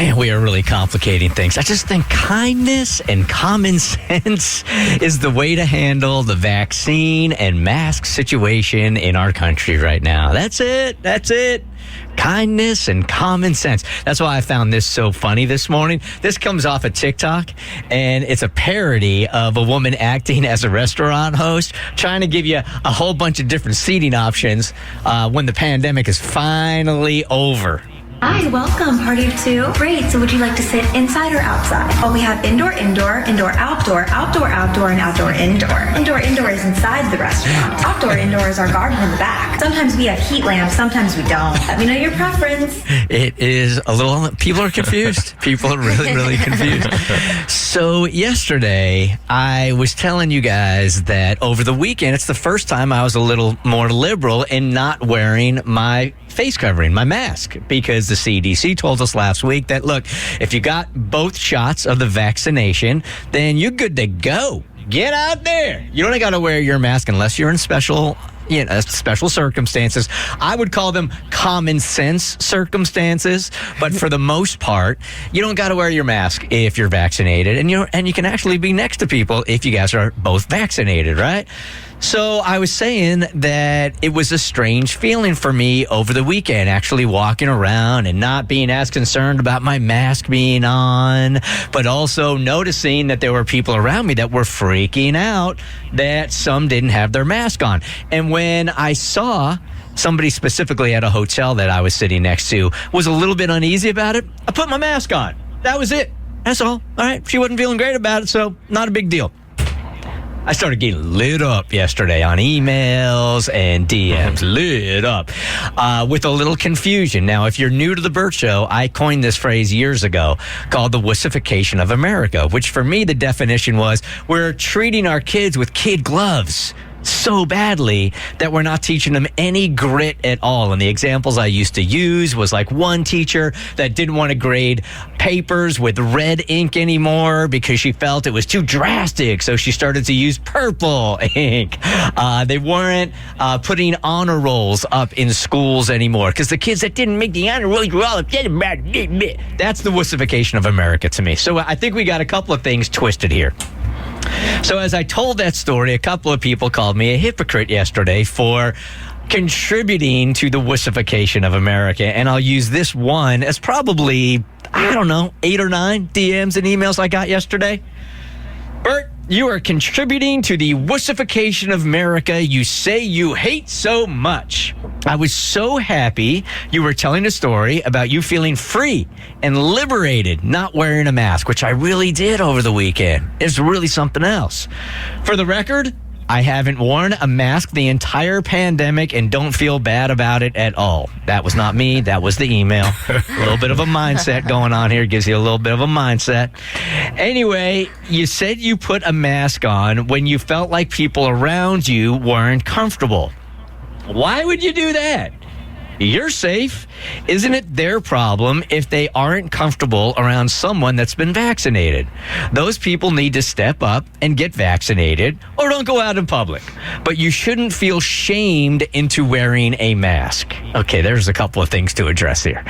Man, we are really complicating things. I just think kindness and common sense is the way to handle the vaccine and mask situation in our country right now. That's it. Kindness and common sense. That's why I found this so funny this morning. This comes off of TikTok, and it's a parody of a woman acting as a restaurant host, trying to give you a whole bunch of different seating options when the pandemic is finally over. Hi, welcome. Party of two. Great. So would you like to sit inside or outside? Well, we have indoor, outdoor, and outdoor, indoor. Indoor is inside the restaurant. Outdoor is our garden in the back. Sometimes we have heat lamps, sometimes we don't. Let me know your preference. It is a little, people are confused. People are really confused. So yesterday, I was telling you guys that over the weekend, it's the first time I was a little more liberal in not wearing my face covering, my mask, because the CDC told us last week that, look, if you got both shots of the vaccination, then you're good to go. Get out there. You don't got to wear your mask unless you're in special circumstances. I would call them common sense circumstances, but for the most part, you don't got to wear your mask if you're vaccinated, and you can actually be next to people if you guys are both vaccinated, right? So I was saying that it was a strange feeling for me over the weekend, actually walking around and not being as concerned about my mask being on, but also noticing that there were people around me that were freaking out that some didn't have their mask on. And when I saw somebody specifically at a hotel that I was sitting next to was a little bit uneasy about it, I put my mask on. That was it. That's all. All right. She wasn't feeling great about it, so not a big deal. I started getting lit up yesterday on emails and DMs, lit up, with a little confusion. Now, if you're new to the Bert Show, I coined this phrase years ago called the wussification of America, which for me, the definition was we're treating our kids with kid gloves so badly that we're not teaching them any grit at all. And the examples I used to use was like one teacher that didn't want to grade papers with red ink anymore because she felt it was too drastic, so she started to use purple ink. They weren't putting honor rolls up in schools anymore because the kids that didn't make the honor rolls were all upset about it. That's the wussification of America to me. So I think we got a couple of things twisted here. So as I told that story, a couple of people called me a hypocrite yesterday for contributing to the wussification of America. And I'll use this one as probably, 8 or 9 DMs and emails I got yesterday. Bert, you are contributing to the wussification of America you say you hate so much. I was so happy you were telling a story about you feeling free and liberated not wearing a mask, which I really did over the weekend. It's really something else. For the record, I haven't worn a mask the entire pandemic and don't feel bad about it at all. That was not me. That was the email. A little bit of a mindset going on here. Gives you a little bit of a mindset. Anyway, you said you put a mask on when you felt like people around you weren't comfortable. Why would you do that? You're safe. Isn't it their problem if they aren't comfortable around someone that's been vaccinated? Those people need to step up and get vaccinated or don't go out in public. But you shouldn't feel shamed into wearing a mask. Okay, there's a couple of things to address here.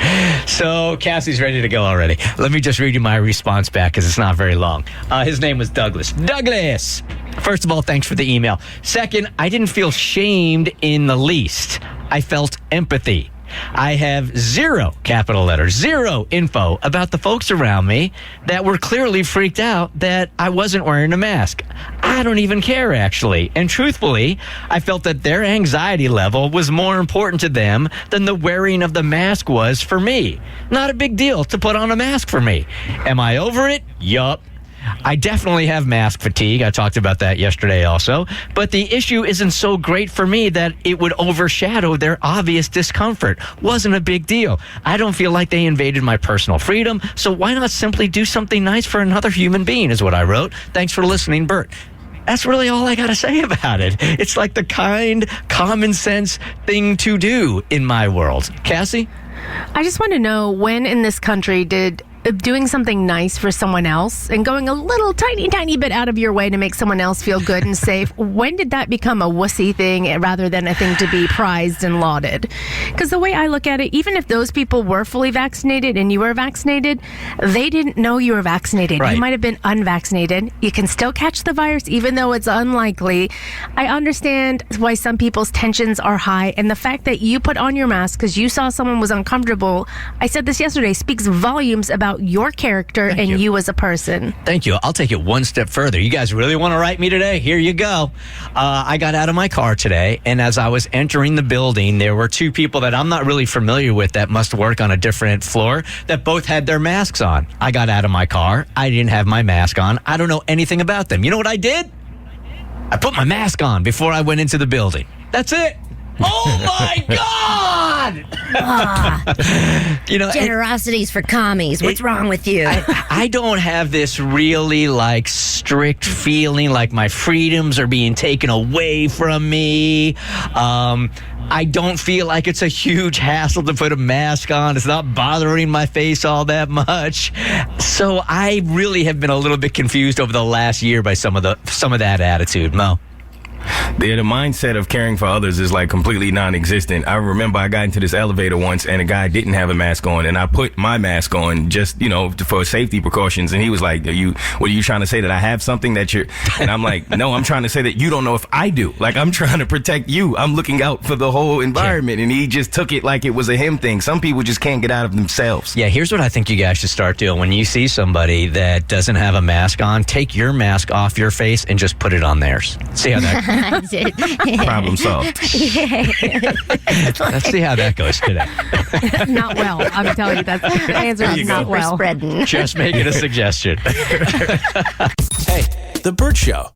So Cassie's ready to go already. Let me just read you my response back because it's not very long. His name was Douglas. Douglas! First of all, thanks for the email. Second, I didn't feel shamed in the least. I felt empathy. I have zero, capital letters, zero info about the folks around me that were clearly freaked out that I wasn't wearing a mask. I don't even care, actually. And truthfully, I felt that their anxiety level was more important to them than the wearing of the mask was for me. Not a big deal to put on a mask for me. Am I over it? Yup. I definitely have mask fatigue. I talked about that yesterday also. But the issue isn't so great for me that it would overshadow their obvious discomfort. Wasn't a big deal. I don't feel like they invaded my personal freedom, so why not simply do something nice for another human being is what I wrote. Thanks for listening, Bert. That's really all I got to say about it. It's like the kind, common sense thing to do in my world. Cassie? I just want to know, when in this country did doing something nice for someone else and going a little tiny bit out of your way to make someone else feel good and safe, when did that become a wussy thing rather than a thing to be prized and lauded? Because the way I look at it, even if those people were fully vaccinated and you were vaccinated, they didn't know you were vaccinated. Right. You might have been unvaccinated. You can still catch the virus, even though it's unlikely. I understand why some people's tensions are high, and the fact that you put on your mask because you saw someone was uncomfortable, I said this yesterday, speaks volumes about your character and you as a person. Thank you. I'll take it one step further. You guys really want to write me today? Here you go. I got out of my car today, and as I was entering the building, there were two people that I'm not really familiar with that must work on a different floor that both had their masks on. I got out of my car. I didn't have my mask on. I don't know anything about them. You know what I did? I put my mask on before I went into the building. That's it. Oh, my God! Generosity's for commies. What's wrong with you? I don't have this really strict feeling like my freedoms are being taken away from me. I don't feel like it's a huge hassle to put a mask on. It's not bothering my face all that much. So I really have been a little bit confused over the last year by some of that attitude, Mo. The mindset of caring for others is completely non-existent. I remember I got into this elevator once and a guy didn't have a mask on, and I put my mask on just, for safety precautions. And he was like, what are you trying to say, that I have something that you're, and I'm like, no, I'm trying to say that you don't know if I do. I'm trying to protect you. I'm looking out for the whole environment. And he just took it like it was a him thing. Some people just can't get out of themselves. Yeah, here's what I think you guys should start doing. When you see somebody that doesn't have a mask on, take your mask off your face and just put it on theirs. See how that I did. Problem solved. Let's see how that goes today. Not well. I'm telling you, that's the answer is not well. Spreading. Just making a suggestion. Hey, The Bert Show.